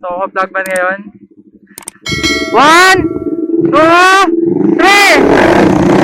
So, vlog ba ngayon? 1, 2, 3!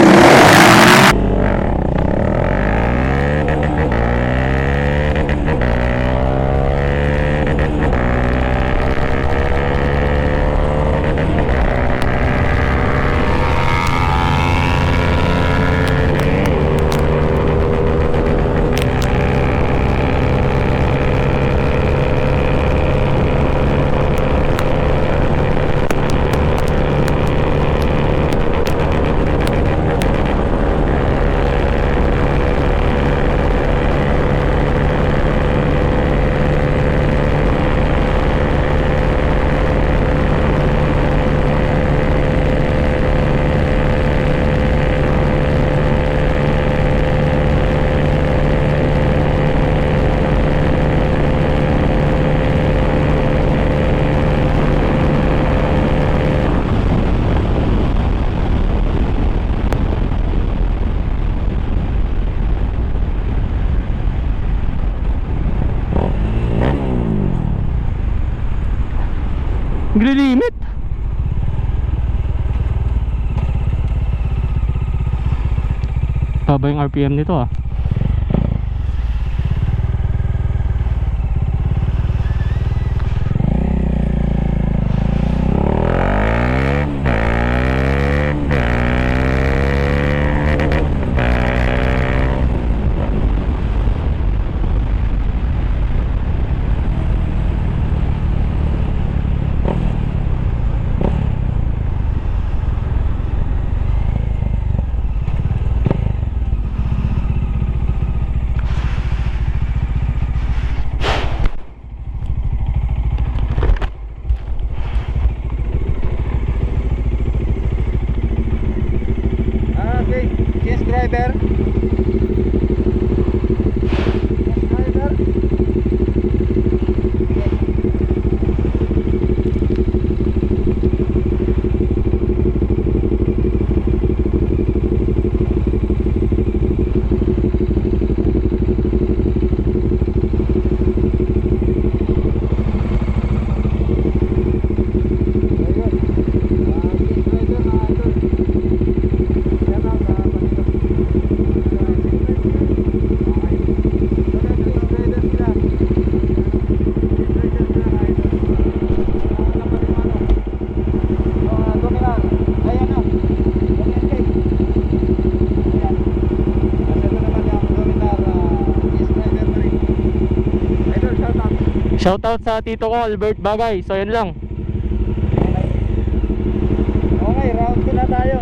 Nagli-limit. Baba yung RPM nito ah. Driver. Shoutout sa tito ko, Albert Bagay. So yun lang. Okay, round 2 na tayo.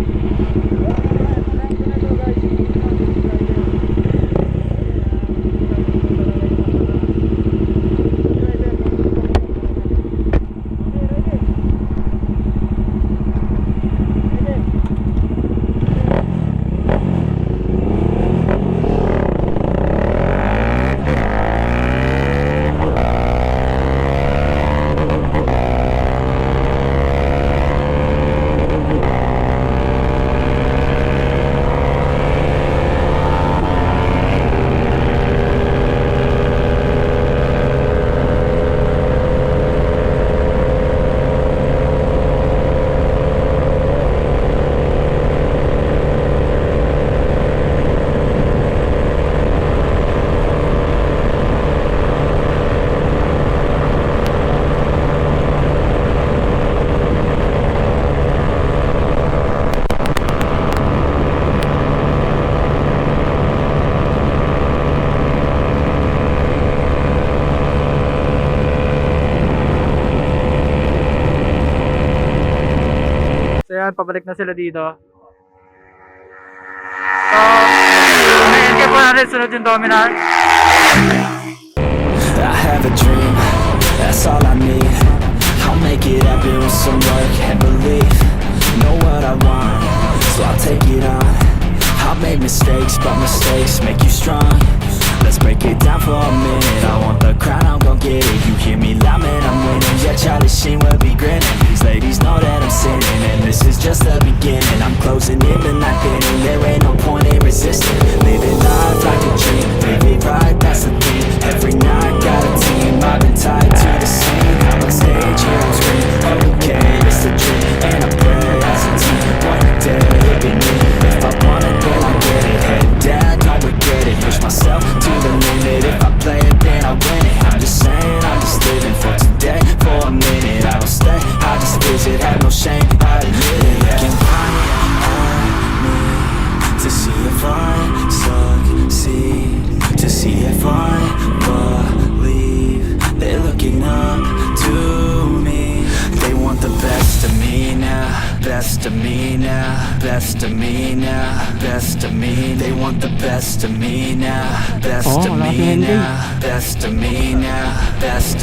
Ayan, pabalik na sila dito. So, may NK400, sunod yung Dominar. I have a dream, that's all I need. I'll make it happen with some work and belief. Know what I want, so I'll take it on. I've made mistakes, but mistakes make you strong. Let's break it down for a minute. I want the crown, I'm gon' get it. You hear me loud, man, I'm winning. Yeah, Charlie Sheen will be grinning. These ladies know that I'm sinning, and this is just the beginning. I'm closing in the night inning. There ain't no point in resisting. Living life like a dream, live it right, that's the thing. Every night got a team, I've been tied to the scene. I'm on stage, best of me now, best of me now, best of me. They want the best of me now, best of me now, best of me now, best